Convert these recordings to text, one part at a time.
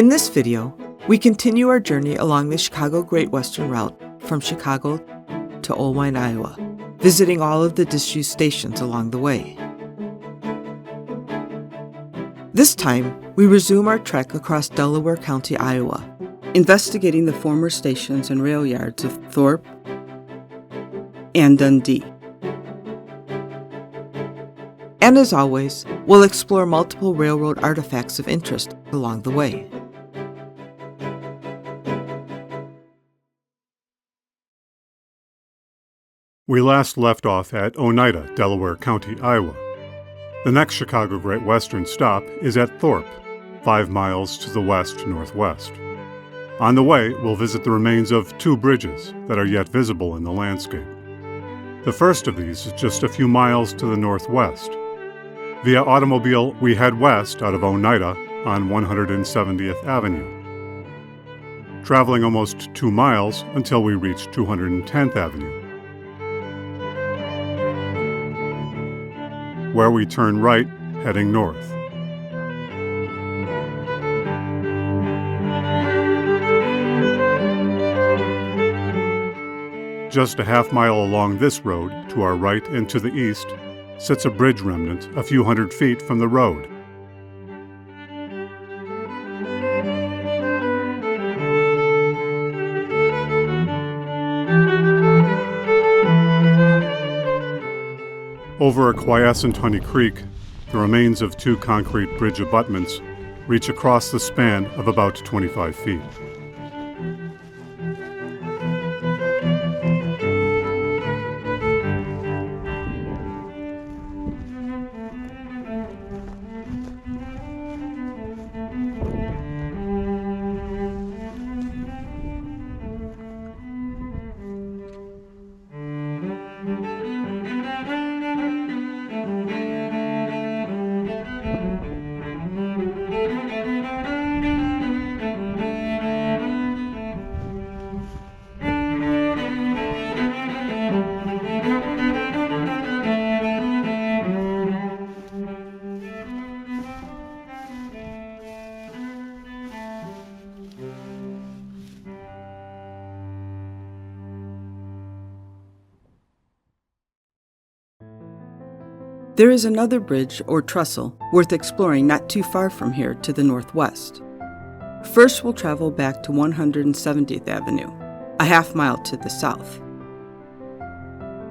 In this video, we continue our journey along the Chicago Great Western Route from Chicago to Oneida, Iowa, visiting all of the disused stations along the way. This time, we resume our trek across Delaware County, Iowa, investigating the former stations and rail yards of Thorpe and Dundee. And as always, we'll explore multiple railroad artifacts of interest along the way. We last left off at Oneida, Delaware County, Iowa. The next Chicago Great Western stop is at Thorpe, 5 miles to the west-northwest. On the way, we'll visit the remains of 2 bridges that are yet visible in the landscape. The first of these is just a few miles to the northwest. Via automobile, we head west out of Oneida on 170th Avenue, traveling almost 2 miles until we reach 210th Avenue, where we turn right, heading north. Just a half mile along this road, to our right and to the east, sits a bridge remnant a few hundred feet from the road. Over a quiescent Honey Creek, the remains of 2 concrete bridge abutments reach across the span of about 25 feet. There is another bridge or trestle worth exploring not too far from here to the northwest. First, we'll travel back to 170th Avenue, a half mile to the south,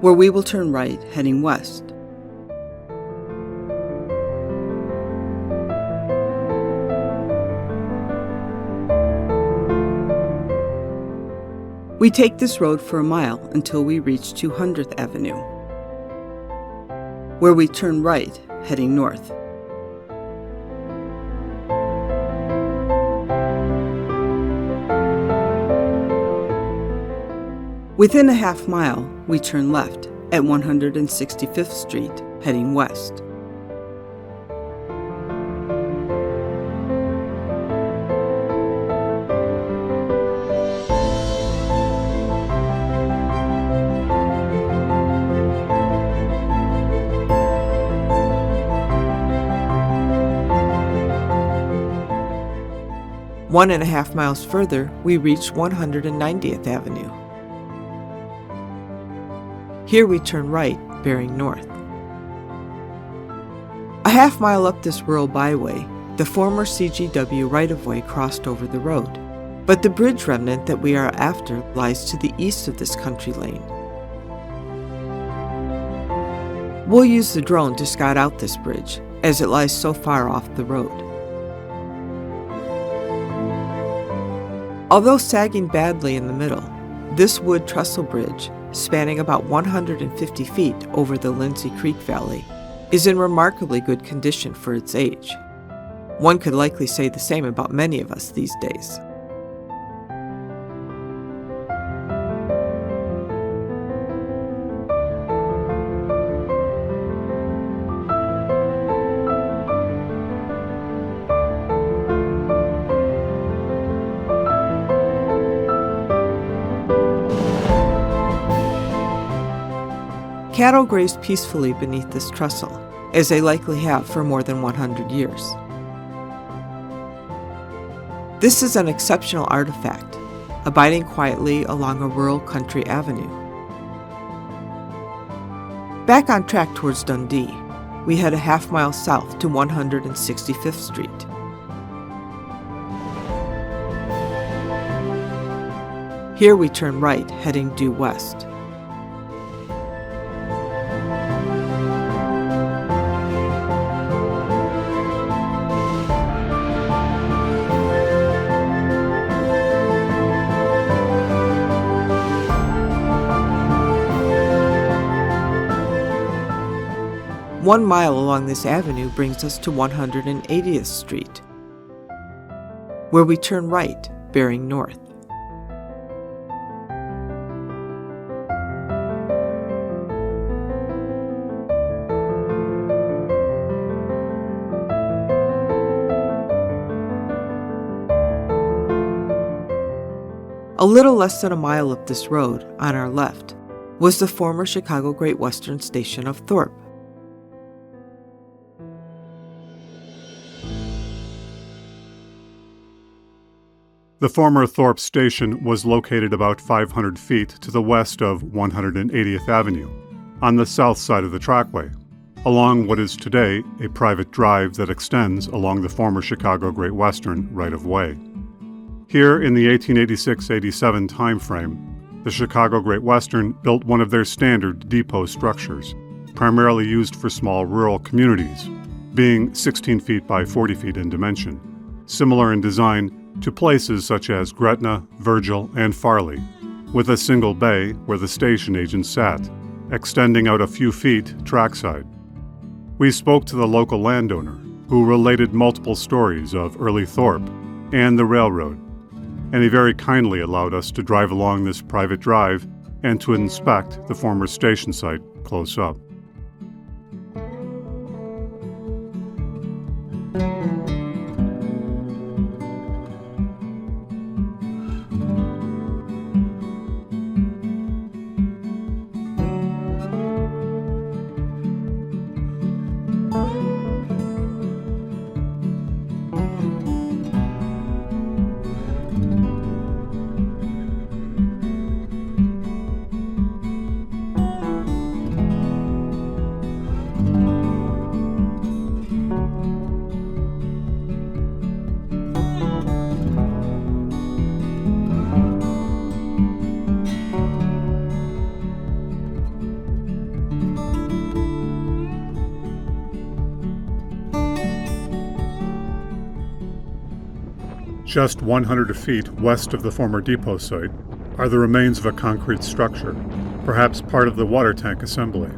where we will turn right, heading west. We take this road for a mile until we reach 200th Avenue, where we turn right, heading north. Within a half mile, we turn left at 165th Street, heading west. One and a half miles further, we reach 190th Avenue. Here we turn right, bearing north. A half mile up this rural byway, the former CGW right-of-way crossed over the road, but the bridge remnant that we are after lies to the east of this country lane. We'll use the drone to scout out this bridge, as it lies so far off the road. Although sagging badly in the middle, this wood trestle bridge, spanning about 150 feet over the Lindsay Creek Valley, is in remarkably good condition for its age. One could likely say the same about many of us these days. Cattle graze peacefully beneath this trestle, as they likely have for more than 100 years. This is an exceptional artifact, abiding quietly along a rural country avenue. Back on track towards Dundee, we head a half-mile south to 165th Street. Here we turn right, heading due west. One mile along this avenue brings us to 180th Street, where we turn right, bearing north. A little less than a mile up this road, on our left, was the former Chicago Great Western station of Thorpe. The former Thorpe Station was located about 500 feet to the west of 180th Avenue, on the south side of the trackway, along what is today a private drive that extends along the former Chicago Great Western right-of-way. Here in the 1886-87 timeframe, the Chicago Great Western built one of their standard depot structures, primarily used for small rural communities, being 16 feet by 40 feet in dimension, similar in design to places such as Gretna, Virgil, and Farley, with a single bay where the station agent sat, extending out a few feet trackside. We spoke to the local landowner, who related multiple stories of early Thorpe and the railroad, and he very kindly allowed us to drive along this private drive and to inspect the former station site close up. Just 100 feet west of the former depot site are the remains of a concrete structure, perhaps part of the water tank assembly.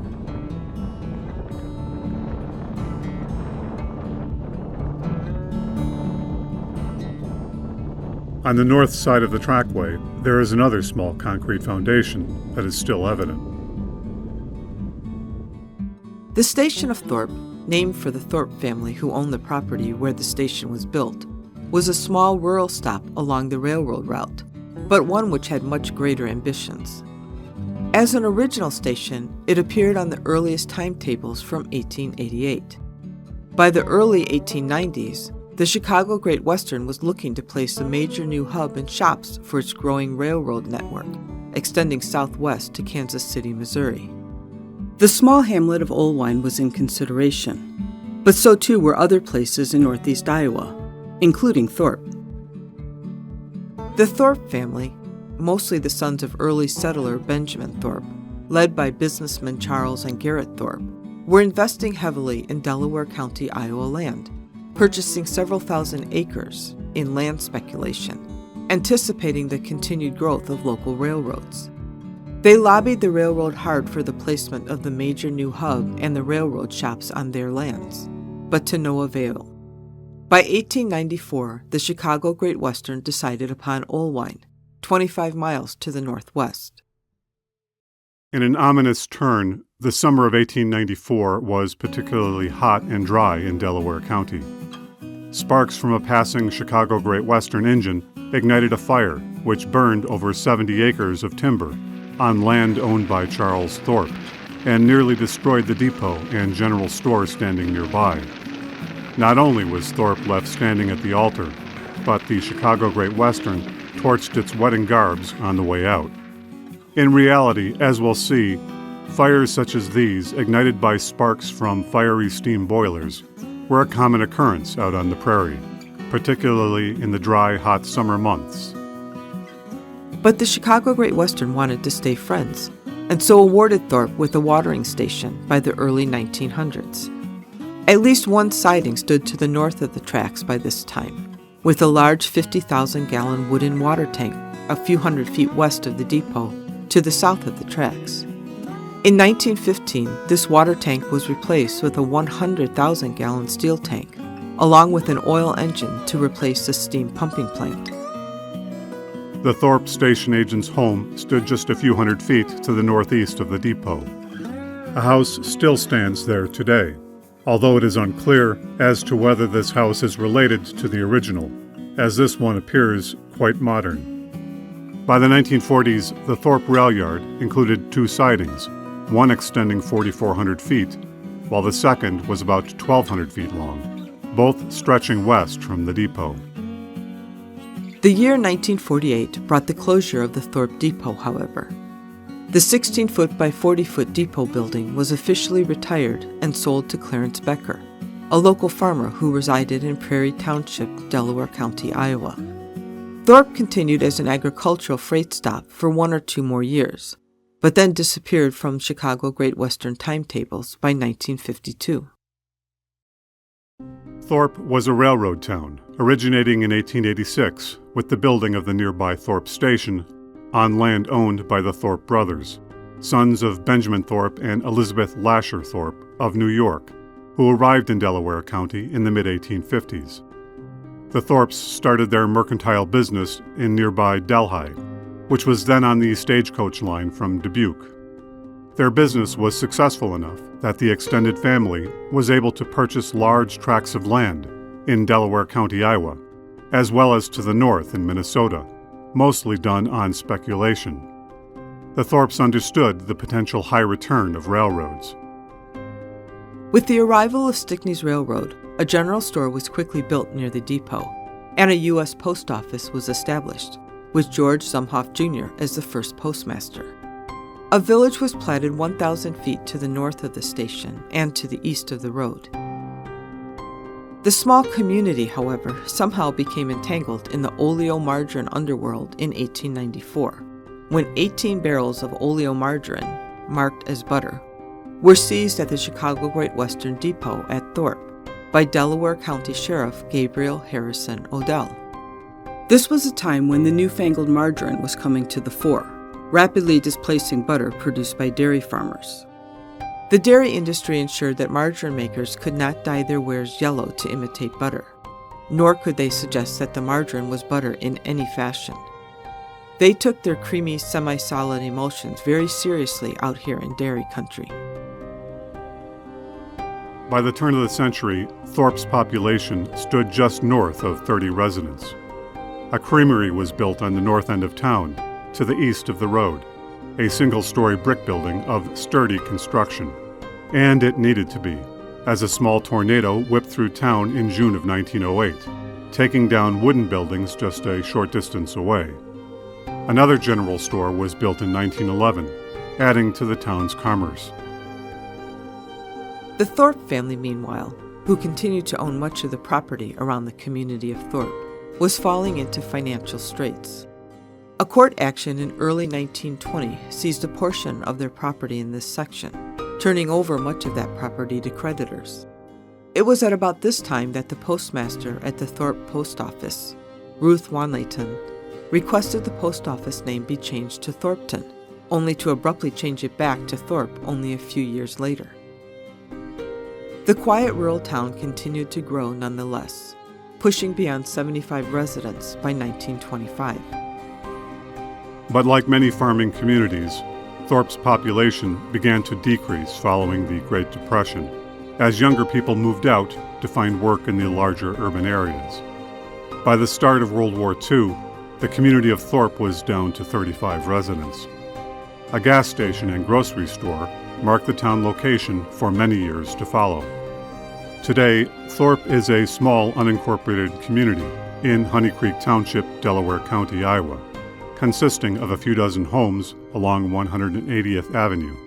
On the north side of the trackway, there is another small concrete foundation that is still evident. The station of Thorpe, named for the Thorpe family who owned the property where the station was built, was a small rural stop along the railroad route, but one which had much greater ambitions. As an original station, it appeared on the earliest timetables from 1888. By the early 1890s, the Chicago Great Western was looking to place a major new hub and shops for its growing railroad network, extending southwest to Kansas City, Missouri. The small hamlet of Olwine was in consideration, but so too were other places in northeast Iowa, including Thorpe. The Thorpe family, mostly the sons of early settler Benjamin Thorpe, led by businessmen Charles and Garrett Thorpe, were investing heavily in Delaware County, Iowa land, purchasing several thousand acres in land speculation, anticipating the continued growth of local railroads. They lobbied the railroad hard for the placement of the major new hub and the railroad shops on their lands, but to no avail. By 1894, the Chicago Great Western decided upon Olwine, 25 miles to the northwest. In an ominous turn, the summer of 1894 was particularly hot and dry in Delaware County. Sparks from a passing Chicago Great Western engine ignited a fire which burned over 70 acres of timber on land owned by Charles Thorpe and nearly destroyed the depot and general store standing nearby. Not only was Thorpe left standing at the altar, but the Chicago Great Western torched its wedding garbs on the way out. In reality, as we'll see, fires such as these, ignited by sparks from fiery steam boilers, were a common occurrence out on the prairie, particularly in the dry, hot summer months. But the Chicago Great Western wanted to stay friends, and so awarded Thorpe with a watering station by the early 1900s. At least one siding stood to the north of the tracks by this time, with a large 50,000-gallon wooden water tank a few hundred feet west of the depot to the south of the tracks. In 1915, this water tank was replaced with a 100,000-gallon steel tank, along with an oil engine to replace the steam pumping plant. The Thorpe Station agent's home stood just a few hundred feet to the northeast of the depot. A house still stands there today, although it is unclear as to whether this house is related to the original, as this one appears quite modern. By the 1940s, the Thorpe rail yard included two sidings, one extending 4,400 feet, while the second was about 1,200 feet long, both stretching west from the depot. The year 1948 brought the closure of the Thorpe Depot, however. The 16-foot by 40-foot depot building was officially retired and sold to Clarence Becker, a local farmer who resided in Prairie Township, Delaware County, Iowa. Thorpe continued as an agricultural freight stop for 1 or 2 more years, but then disappeared from Chicago Great Western timetables by 1952. Thorpe was a railroad town, originating in 1886 with the building of the nearby Thorpe Station on land owned by the Thorpe brothers, sons of Benjamin Thorpe and Elizabeth Lasher Thorpe of New York, who arrived in Delaware County in the mid-1850s. The Thorpes started their mercantile business in nearby Delhi, which was then on the stagecoach line from Dubuque. Their business was successful enough that the extended family was able to purchase large tracts of land in Delaware County, Iowa, as well as to the north in Minnesota, mostly done on speculation. The Thorpes understood the potential high return of railroads. With the arrival of Stickney's Railroad, a general store was quickly built near the depot, and a U.S. post office was established, with George Zumhoff Jr. as the first postmaster. A village was platted 1,000 feet to the north of the station and to the east of the road. The small community, however, somehow became entangled in the oleomargarine underworld in 1894, when 18 barrels of oleomargarine, marked as butter, were seized at the Chicago Great Western Depot at Thorpe by Delaware County Sheriff Gabriel Harrison Odell. This was a time when the newfangled margarine was coming to the fore, rapidly displacing butter produced by dairy farmers. The dairy industry ensured that margarine makers could not dye their wares yellow to imitate butter, nor could they suggest that the margarine was butter in any fashion. They took their creamy, semi-solid emulsions very seriously out here in dairy country. By the turn of the century, Thorpe's population stood just north of 30 residents. A creamery was built on the north end of town, to the east of the road, a single-story brick building of sturdy construction. And it needed to be, as a small tornado whipped through town in June of 1908, taking down wooden buildings just a short distance away. Another general store was built in 1911, adding to the town's commerce. The Thorpe family, meanwhile, who continued to own much of the property around the community of Thorpe, was falling into financial straits. A court action in early 1920 seized a portion of their property in this section, turning over much of that property to creditors. It was at about this time that the postmaster at the Thorpe Post Office, Ruth Wanlayton, requested the post office name be changed to Thorpeton, only to abruptly change it back to Thorpe only a few years later. The quiet rural town continued to grow nonetheless, pushing beyond 75 residents by 1925. But like many farming communities, Thorpe's population began to decrease following the Great Depression, as younger people moved out to find work in the larger urban areas. By the start of World War II, the community of Thorpe was down to 35 residents. A gas station and grocery store marked the town location for many years to follow. Today, Thorpe is a small unincorporated community in Honey Creek Township, Delaware County, Iowa, consisting of a few dozen homes along 180th Avenue.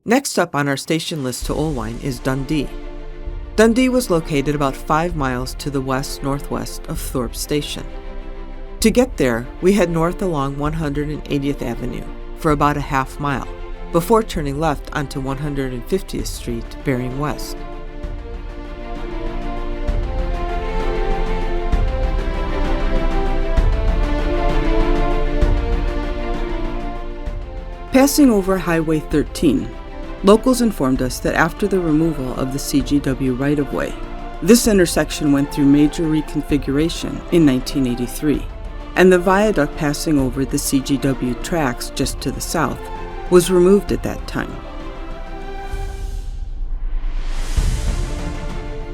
Next up on our station list to Olwine is Dundee. Dundee was located about 5 miles to the west-northwest of Thorpe Station. To get there, we head north along 180th Avenue for about a half mile, before turning left onto 150th Street, bearing west. Passing over Highway 13, locals informed us that after the removal of the CGW right-of-way, this intersection went through major reconfiguration in 1983, and the viaduct passing over the CGW tracks just to the south was removed at that time.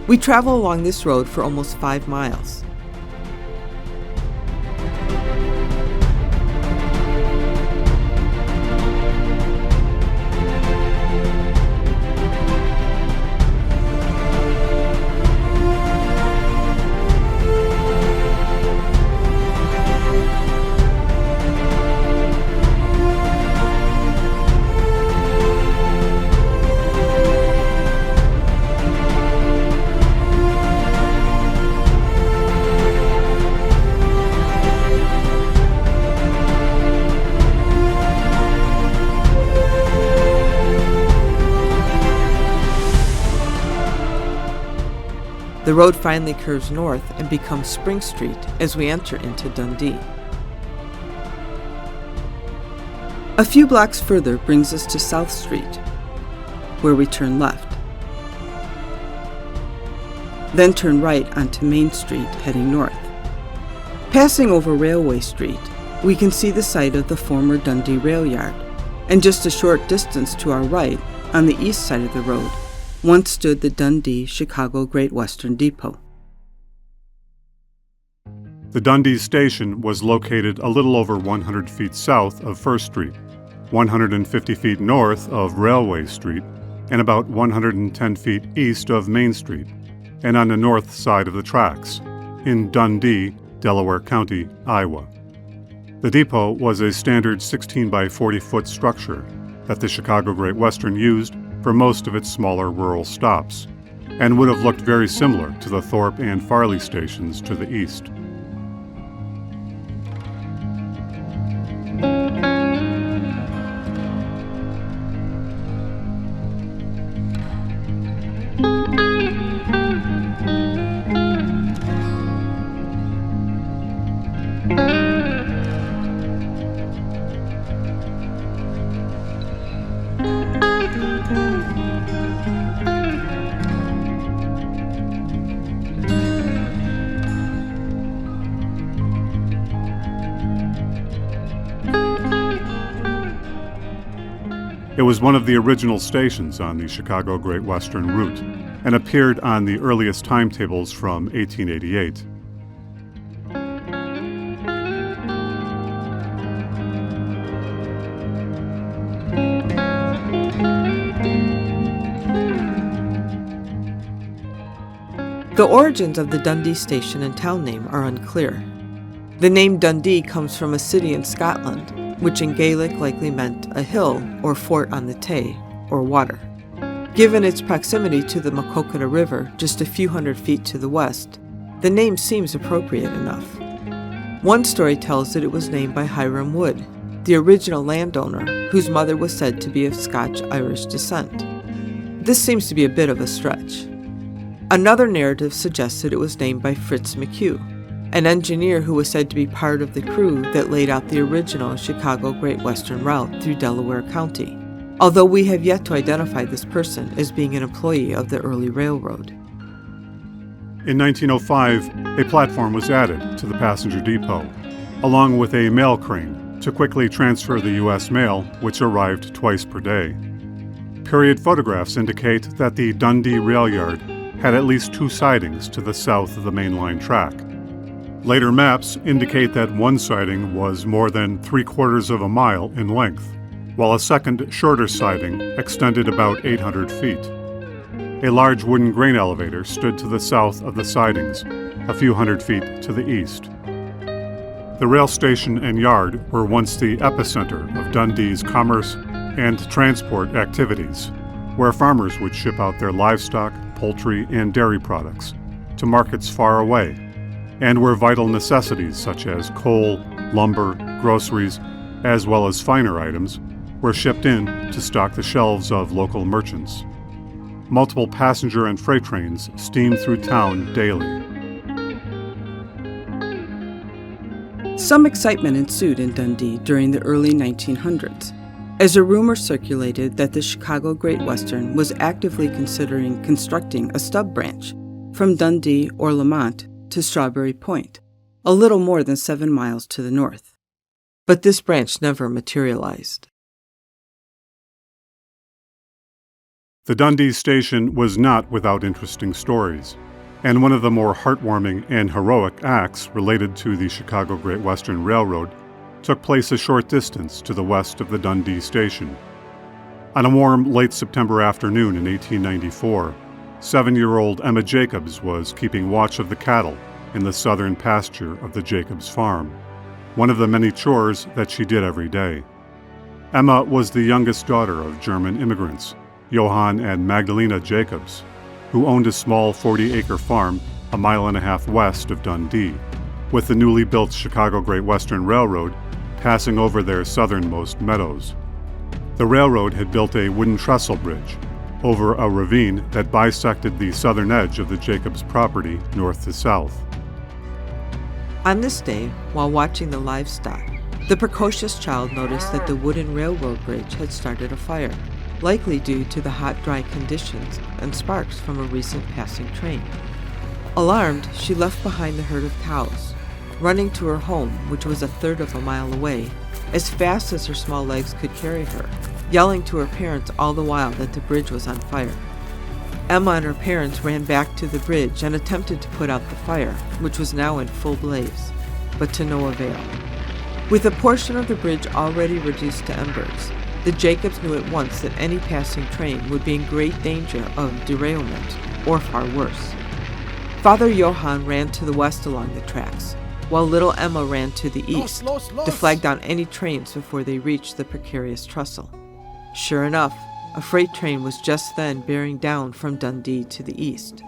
We travel along this road for almost 5 miles. The road finally curves north and becomes Spring Street as we enter into Dundee. A few blocks further brings us to South Street, where we turn left. Then turn right onto Main Street, heading north. Passing over Railway Street, we can see the site of the former Dundee Rail Yard, and just a short distance to our right, on the east side of the road, once stood the Dundee Chicago Great Western Depot. The Dundee Station was located a little over 100 feet south of First Street, 150 feet north of Railway Street, and about 110 feet east of Main Street, and on the north side of the tracks, in Dundee, Delaware County, Iowa. The depot was a standard 16 by 40 foot structure that the Chicago Great Western used for most of its smaller rural stops, and would have looked very similar to the Thorpe and Farley stations to the east. It was one of the original stations on the Chicago Great Western route and appeared on the earliest timetables from 1888. The origins of the Dundee Station and town name are unclear. The name Dundee comes from a city in Scotland, which in Gaelic likely meant a hill or fort on the Tay, or water. Given its proximity to the Maquoketa River just a few hundred feet to the west, the name seems appropriate enough. One story tells that it was named by Hiram Wood, the original landowner, whose mother was said to be of Scotch-Irish descent. This seems to be a bit of a stretch. Another narrative suggests that it was named by Fritz McHugh, an engineer who was said to be part of the crew that laid out the original Chicago Great Western route through Delaware County, although we have yet to identify this person as being an employee of the early railroad. In 1905, a platform was added to the passenger depot, along with a mail crane to quickly transfer the U.S. mail, which arrived twice per day. period photographs indicate that the Dundee rail yard had at least 2 sidings to the south of the mainline track. Later maps indicate that one siding was more than 3/4 of a mile in length, while a second, shorter siding extended about 800 feet. A large wooden grain elevator stood to the south of the sidings, a few hundred feet to the east. The rail station and yard were once the epicenter of Dundee's commerce and transport activities, where farmers would ship out their livestock, poultry, and dairy products to markets far away, and where vital necessities such as coal, lumber, groceries, as well as finer items, were shipped in to stock the shelves of local merchants. Multiple passenger and freight trains steamed through town daily. Some excitement ensued in Dundee during the early 1900s, as a rumor circulated that the Chicago Great Western was actively considering constructing a stub branch from Dundee or Lamont to Strawberry Point, a little more than 7 miles to the north. But this branch never materialized. The Dundee Station was not without interesting stories, and one of the more heartwarming and heroic acts related to the Chicago Great Western Railroad took place a short distance to the west of the Dundee Station. On a warm, late September afternoon in 1894, 7-year-old Emma Jacobs was keeping watch of the cattle in the southern pasture of the Jacobs farm, one of the many chores that she did every day. Emma was the youngest daughter of German immigrants, Johann and Magdalena Jacobs, who owned a small 40-acre farm a 1.5 miles west of Dundee, with the newly built Chicago Great Western Railroad passing over their southernmost meadows. The railroad had built a wooden trestle bridge over a ravine that bisected the southern edge of the Jacobs property north to south. On this day, while watching the livestock, the precocious child noticed that the wooden railroad bridge had started a fire, likely due to the hot, dry conditions and sparks from a recent passing train. Alarmed, she left behind the herd of cows, running to her home, which was 1/3 of a mile away, as fast as her small legs could carry her, yelling to her parents all the while that the bridge was on fire. Emma and her parents ran back to the bridge and attempted to put out the fire, which was now in full blaze, but to no avail. With a portion of the bridge already reduced to embers, the Jacobs knew at once that any passing train would be in great danger of derailment, or far worse. Father Johann ran to the west along the tracks, while little Emma ran to the east to flag down any trains before they reached the precarious trestle. Sure enough, a freight train was just then bearing down from Dundee to the east.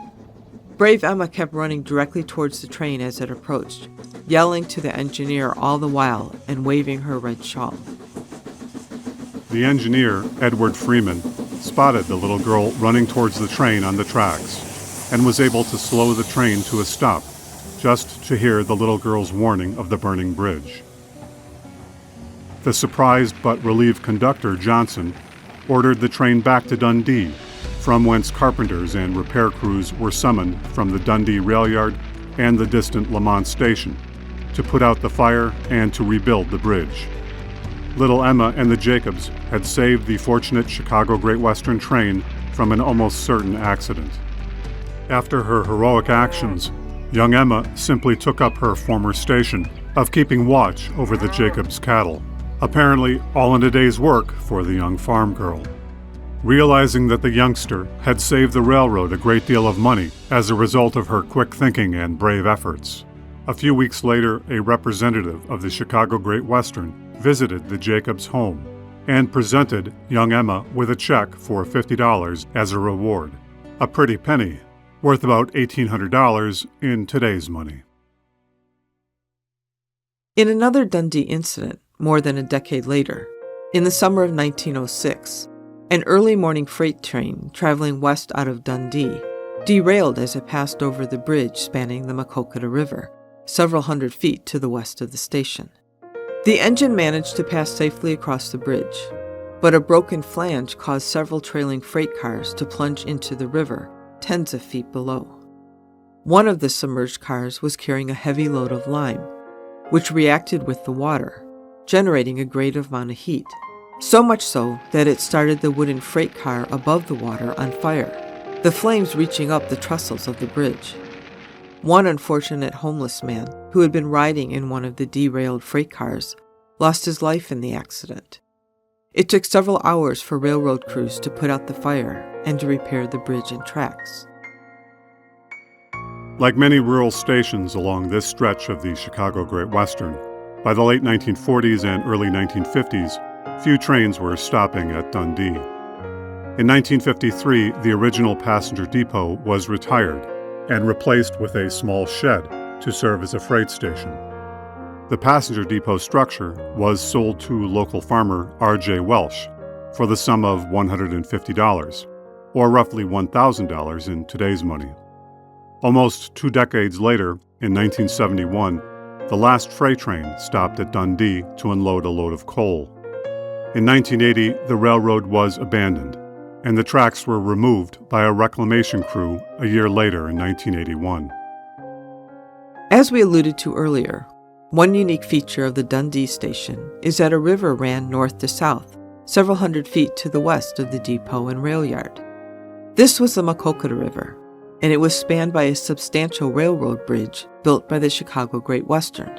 Brave Emma kept running directly towards the train as it approached, yelling to the engineer all the while and waving her red shawl. The engineer, Edward Freeman, spotted the little girl running towards the train on the tracks and was able to slow the train to a stop just to hear the little girl's warning of the burning bridge. The surprised but relieved conductor, Johnson, ordered the train back to Dundee, from whence carpenters and repair crews were summoned from the Dundee rail yard and the distant Lamont station to put out the fire and to rebuild the bridge. Little Emma and the Jacobs had saved the fortunate Chicago Great Western train from an almost certain accident. After her heroic actions, young Emma simply took up her former station of keeping watch over the Jacobs cattle, apparently all in a day's work for the young farm girl. Realizing that the youngster had saved the railroad a great deal of money as a result of her quick thinking and brave efforts, a few weeks later, a representative of the Chicago Great Western visited the Jacobs home and presented young Emma with a check for $50 as a reward, a pretty penny, worth about $1,800 in today's money. In another Dundee incident, more than a decade later, in the summer of 1906, an early morning freight train traveling west out of Dundee derailed as it passed over the bridge spanning the Maquoketa River, several hundred feet to the west of the station. The engine managed to pass safely across the bridge, but a broken flange caused several trailing freight cars to plunge into the river tens of feet below. One of the submerged cars was carrying a heavy load of lime, which reacted with the water, generating a great amount of heat, So much so that it started the wooden freight car above the water on fire, the flames reaching up the trestles of the bridge. One unfortunate homeless man, who had been riding in one of the derailed freight cars, lost his life in the accident. It took several hours for railroad crews to put out the fire and to repair the bridge and tracks. Like many rural stations along this stretch of the Chicago Great Western, by the late 1940s and early 1950s, few trains were stopping at Dundee. In 1953, the original passenger depot was retired and replaced with a small shed to serve as a freight station. The passenger depot structure was sold to local farmer R.J. Welsh for the sum of $150, or roughly $1,000 in today's money. Almost 2 decades later, in 1971, the last freight train stopped at Dundee to unload a load of coal. In 1980, the railroad was abandoned, and the tracks were removed by a reclamation crew a year later in 1981. As we alluded to earlier, one unique feature of the Dundee Station is that a river ran north to south, several hundred feet to the west of the depot and rail yard. This was the Maquoketa River, and it was spanned by a substantial railroad bridge built by the Chicago Great Western.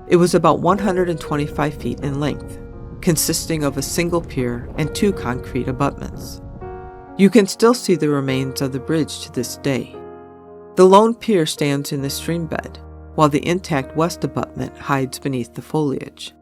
It was about 125 feet in length, consisting of a single pier and 2 concrete abutments. You can still see the remains of the bridge to this day. The lone pier stands in the stream bed, while the intact west abutment hides beneath the foliage.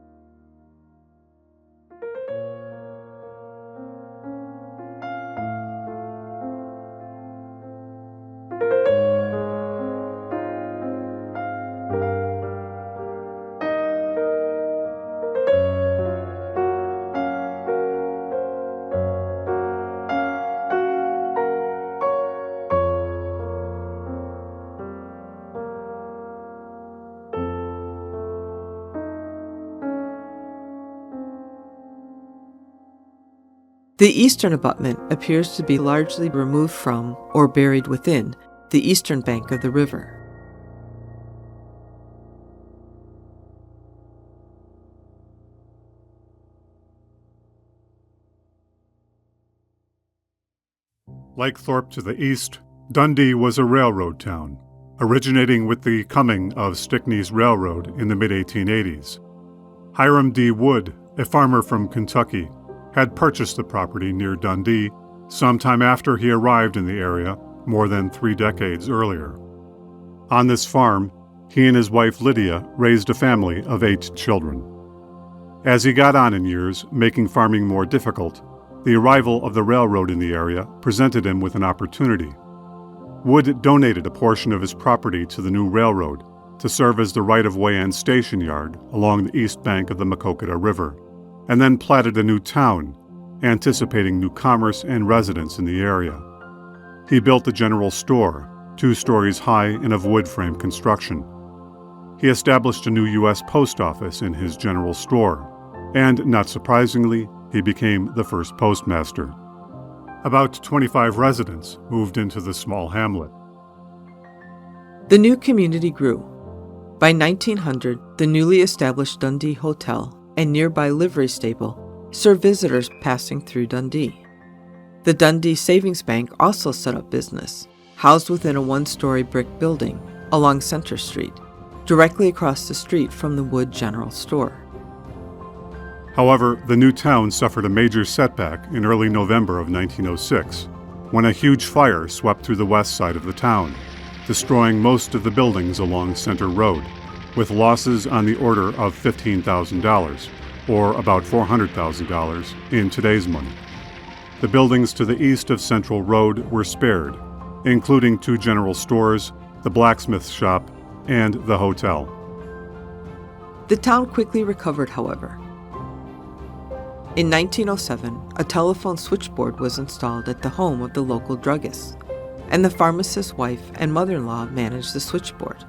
The eastern abutment appears to be largely removed from, or buried within, the eastern bank of the river. Like Thorpe to the east, Dundee was a railroad town, originating with the coming of Stickney's Railroad in the mid-1880s. Hiram D. Wood, a farmer from Kentucky, had purchased the property near Dundee sometime after he arrived in the area more than 3 decades earlier. On this farm, he and his wife Lydia raised a family of 8 children. As he got on in years, making farming more difficult, the arrival of the railroad in the area presented him with an opportunity. Wood donated a portion of his property to the new railroad to serve as the right-of-way and station yard along the east bank of the Maquoketa River, and then platted a new town, anticipating new commerce and residents in the area. He built a general store, 2 stories high and of wood frame construction. He established a new U.S. post office in his general store, and, not surprisingly, he became the first postmaster. About 25 residents moved into the small hamlet. The new community grew. By 1900, the newly established Dundee Hotel and nearby livery stable served visitors passing through Dundee. The Dundee Savings Bank also set up business, housed within a 1-story brick building along Center Street, directly across the street from the Wood General Store. However, the new town suffered a major setback in early November of 1906, when a huge fire swept through the west side of the town, destroying most of the buildings along Center Road, with losses on the order of $15,000, or about $400,000 in today's money. The buildings to the east of Central Road were spared, including 2 general stores, the blacksmith shop, and the hotel. The town quickly recovered, however. In 1907, a telephone switchboard was installed at the home of the local druggist, and the pharmacist's wife and mother-in-law managed the switchboard.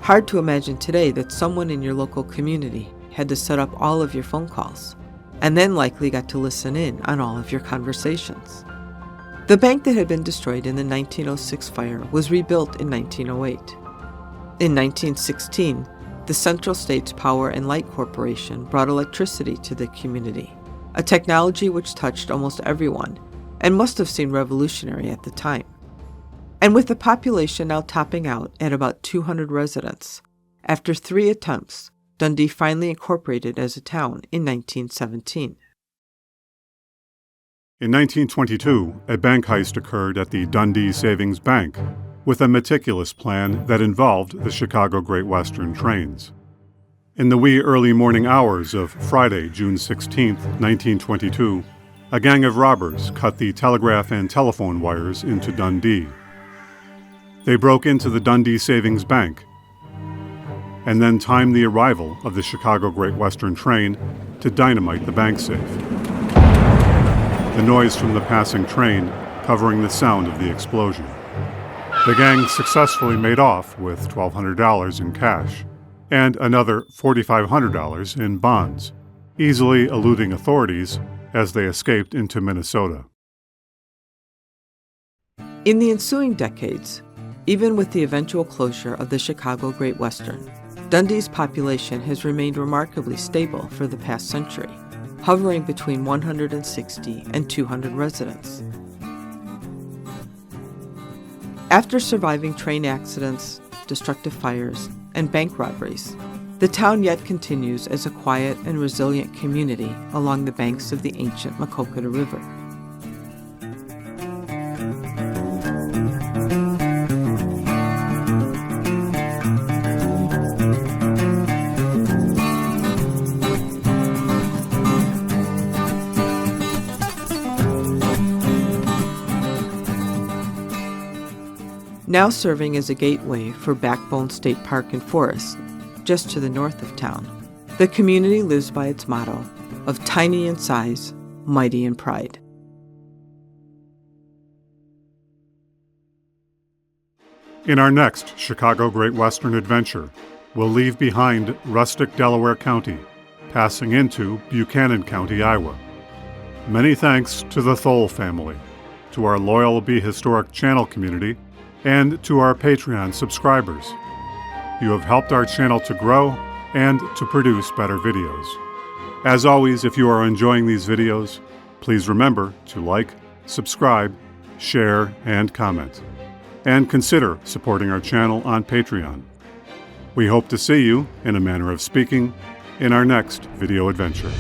Hard to imagine today that someone in your local community had to set up all of your phone calls, and then likely got to listen in on all of your conversations. The bank that had been destroyed in the 1906 fire was rebuilt in 1908. In 1916, the Central States Power and Light Corporation brought electricity to the community, a technology which touched almost everyone and must have seemed revolutionary at the time. And with the population now topping out at about 200 residents, after 3 attempts, Dundee finally incorporated as a town in 1917. In 1922, a bank heist occurred at the Dundee Savings Bank with a meticulous plan that involved the Chicago Great Western trains. In the wee early morning hours of Friday, June 16, 1922, a gang of robbers cut the telegraph and telephone wires into Dundee. They broke into the Dundee Savings Bank and then timed the arrival of the Chicago Great Western train to dynamite the bank safe. The noise from the passing train covering the sound of the explosion. The gang successfully made off with $1,200 in cash and another $4,500 in bonds, easily eluding authorities as they escaped into Minnesota. In the ensuing decades, even with the eventual closure of the Chicago Great Western, Dundee's population has remained remarkably stable for the past century, hovering between 160 and 200 residents. After surviving train accidents, destructive fires, and bank robberies, the town yet continues as a quiet and resilient community along the banks of the ancient Maquoketa River. Now serving as a gateway for Backbone State Park and Forest, just to the north of town, the community lives by its motto of tiny in size, mighty in pride. In our next Chicago Great Western adventure, we'll leave behind rustic Delaware County, passing into Buchanan County, Iowa. Many thanks to the Thole family, to our loyal Be Historic channel community, and to our Patreon subscribers. You have helped our channel to grow and to produce better videos. As always, if you are enjoying these videos, please remember to like, subscribe, share, and comment. And consider supporting our channel on Patreon. We hope to see you, in a manner of speaking, in our next video adventure.